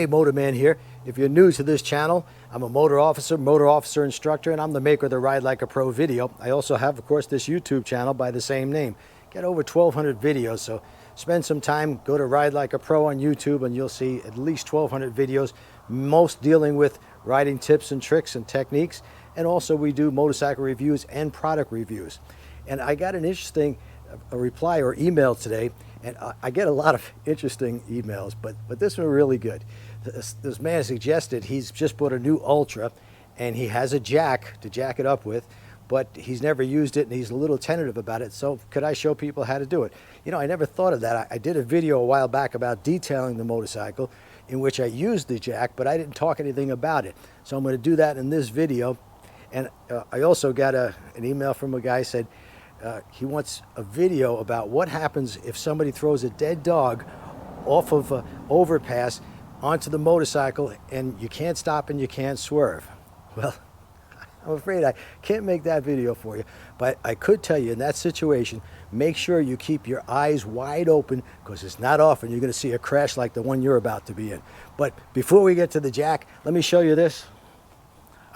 Hey, Motorman here. If you're new to this channel, I'm a motor officer instructor, and I'm the maker of the Ride Like a Pro video. I also have, of course, this YouTube channel by the same name. Get over 1,200 videos, so spend some time, go to Ride Like a Pro on YouTube, and you'll see at least 1,200 videos, most dealing with riding tips and tricks and techniques. And also we do motorcycle reviews and product reviews. And I got an interesting reply or email today, and I get a lot of interesting emails, but this one really good. This man suggested he's just bought a new Ultra, and he has a jack to jack it up with, but he's never used it, and he's a little tentative about it. So could I show people how to do it? You know, I never thought of that. I did a video a while back about detailing the motorcycle, in which I used the jack, but I didn't talk anything about it. So I'm going to do that in this video. And I also got an email from a guy who said he wants a video about what happens if somebody throws a dead dog off of an overpass onto the motorcycle and you can't stop and you can't swerve. Well, I'm afraid I can't make that video for you, but I could tell you in that situation, make sure you keep your eyes wide open, because it's not often you're going to see a crash like the one you're about to be in. But before we get to the jack, let me show you this.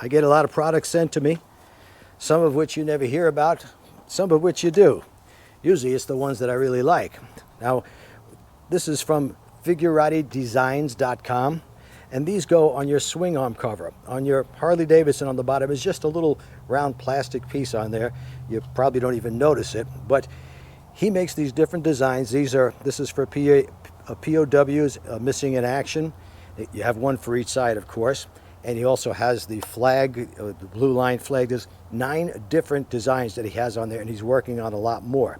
I get a lot of products sent to me, some of which you never hear about, some of which you do. Usually it's the ones that I really like. Now, this is from FigurattiDesigns.com, and these go on your swing arm cover. On your Harley Davidson, on the bottom is just a little round plastic piece on there. You probably don't even notice it, but he makes these different designs. This is for POWs, missing in action. You have one for each side, of course. And he also has the flag, the blue line flag. There's 9 different designs that he has on there, and he's working on a lot more.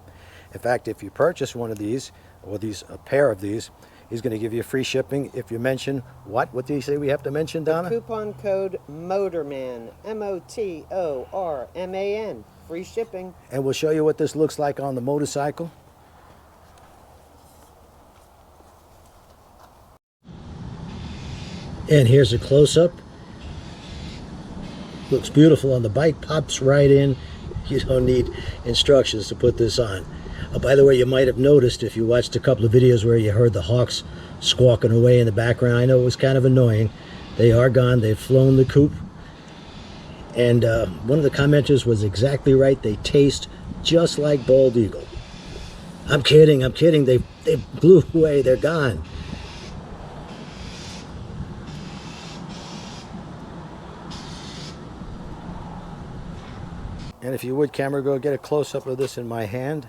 In fact, if you purchase one of these, or a pair of these, he's going to give you free shipping if you mention what? What did he say we have to mention, Donna? The coupon code MOTORMAN, MOTORMAN, free shipping. And we'll show you what this looks like on the motorcycle. And here's a close-up. Looks beautiful on the bike, pops right in. You don't need instructions to put this on. By the way, you might have noticed if you watched a couple of videos where you heard the hawks squawking away in the background. I know it was kind of annoying. They are gone. They've flown the coop. And one of the commenters was exactly right. They taste just like bald eagle. I'm kidding. They blew away. They're gone. And if you would, camera, go get a close-up of this in my hand.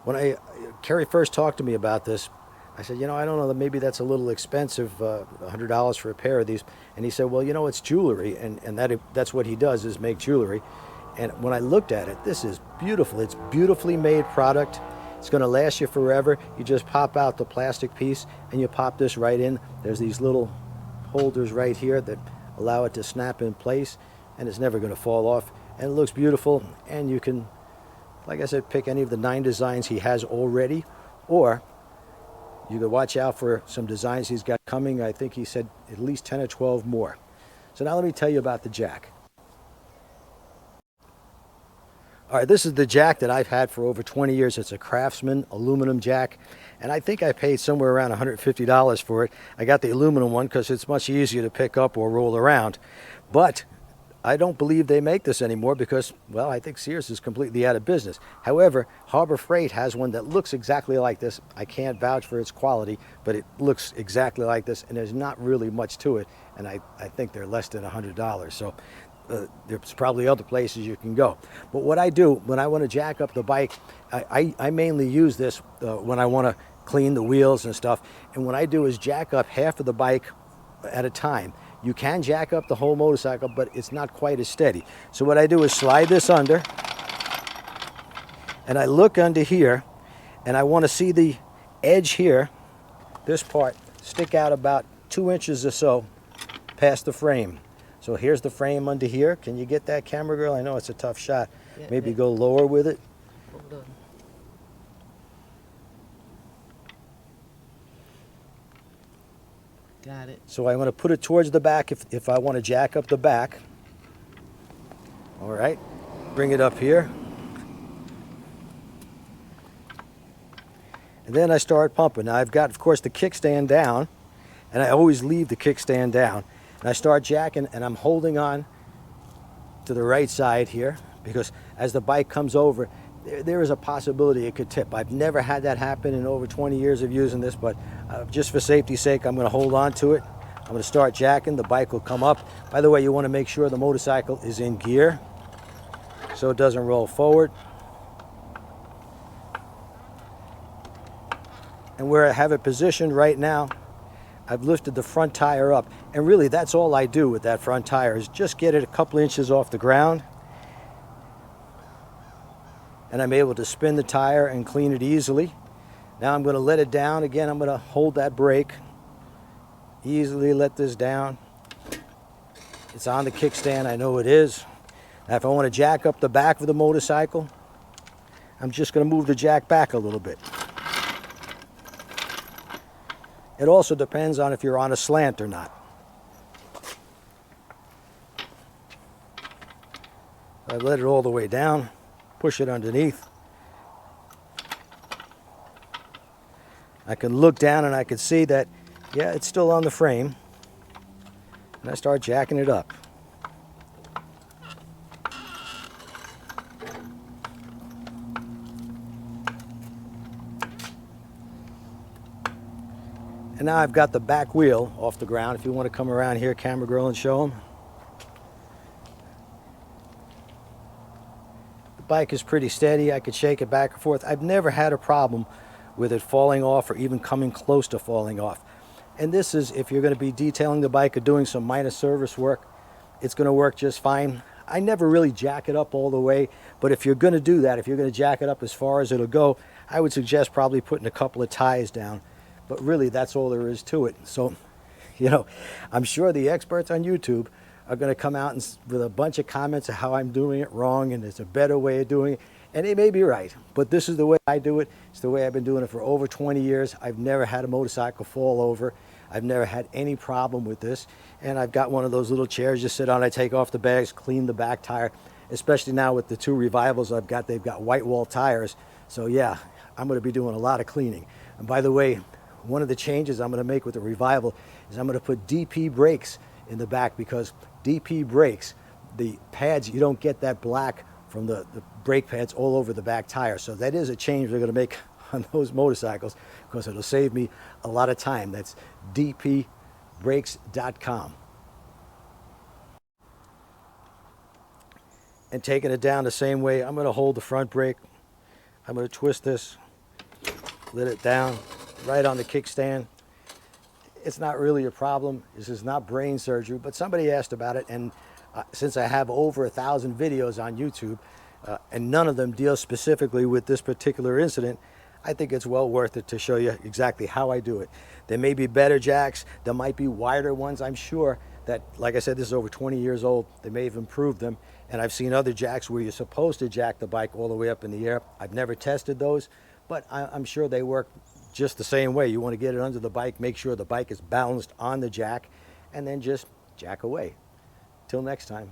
When Kerry first talked to me about this, I said, you know, I don't know, maybe that's a little expensive, $100 for a pair of these. And he said, well, you know, it's jewelry, and that's what he does, is make jewelry. And when I looked at it, this is beautiful. It's beautifully made product. It's going to last you forever. You just pop out the plastic piece, and you pop this right in. There's these little holders right here that allow it to snap in place, and it's never going to fall off. And it looks beautiful, and you can, like I said, pick any of the 9 designs he has already, or you could watch out for some designs he's got coming. I think he said at least 10 or 12 more. So now let me tell you about the jack. All right, this is the jack that I've had for over 20 years. It's a Craftsman aluminum jack, and I think I paid somewhere around $150 for it. I got the aluminum one because it's much easier to pick up or roll around. But I don't believe they make this anymore because, well, I think Sears is completely out of business. However, Harbor Freight has one that looks exactly like this. I can't vouch for its quality, but it looks exactly like this, and there's not really much to it, and I think they're less than $100. So there's probably other places you can go. But what I do when I want to jack up the bike, I mainly use this when I want to clean the wheels and stuff. And what I do is jack up half of the bike at a time. You can jack up the whole motorcycle, but it's not quite as steady. So what I do is slide this under, and I look under here, and I want to see the edge here, this part, stick out about 2 inches or so past the frame. So here's the frame under here. Can you get that, camera girl? I know it's a tough shot. Yeah, maybe go lower with it. Hold on. Got it. So I want to put it towards the back if I want to jack up the back. All right, bring it up here. And then I start pumping. Now I've got, of course, the kickstand down, and I always leave the kickstand down. And I start jacking, and I'm holding on to the right side here, because as the bike comes over, there is a possibility it could tip. I've never had that happen in over 20 years of using this, but just for safety's sake, I'm going to hold on to it. I'm going to start jacking. The bike will come up. By the way, you want to make sure the motorcycle is in gear so it doesn't roll forward. And where I have it positioned right now, I've lifted the front tire up. And really, that's all I do with that front tire, is just get it a couple inches off the ground. And I'm able to spin the tire and clean it easily. Now I'm going to let it down. Again, I'm going to hold that brake. Easily let this down. It's on the kickstand, I know it is. Now if I want to jack up the back of the motorcycle, I'm just going to move the jack back a little bit. It also depends on if you're on a slant or not. I let it all the way down. Push it underneath. I can look down and I can see that, yeah, it's still on the frame. And I start jacking it up. And now I've got the back wheel off the ground. If you want to come around here, camera girl, and show them. Bike is pretty steady. I could shake it back and forth. I've never had a problem with it falling off or even coming close to falling off. And this is if you're going to be detailing the bike or doing some minor service work, it's going to work just fine. I never really jack it up all the way, but if you're going to do that, if you're going to jack it up as far as it'll go, I would suggest probably putting a couple of ties down. But really, that's all there is to it. So, you know, I'm sure the experts on YouTube are going to come out with a bunch of comments of how I'm doing it wrong and there's a better way of doing it. And they may be right, but this is the way I do it. It's the way I've been doing it for over 20 years. I've never had a motorcycle fall over. I've never had any problem with this. And I've got one of those little chairs you sit on. I take off the bags, clean the back tire, especially now with the two Revivals I've got. They've got white wall tires. So yeah, I'm going to be doing a lot of cleaning. And by the way, one of the changes I'm going to make with the Revival is I'm going to put DP brakes in the back, because DP brakes, the pads, you don't get that black from the brake pads all over the back tire. So that is a change we're going to make on those motorcycles, because it'll save me a lot of time. That's dpbrakes.com. And taking it down the same way, I'm going to hold the front brake. I'm going to twist this, let it down right on the kickstand. It's not really a problem. This is not brain surgery, but somebody asked about it, and since I have over 1,000 videos on YouTube, and none of them deal specifically with this particular incident, I think it's well worth it to show you exactly how I do it. There may be better jacks, there might be wider ones. I'm sure that, like I said, this is over 20 years old. They may have improved them, and I've seen other jacks where you're supposed to jack the bike all the way up in the air. I've never tested those, but I'm sure they work just the same way. You want to get it under the bike, make sure the bike is balanced on the jack, and then just jack away. Till next time.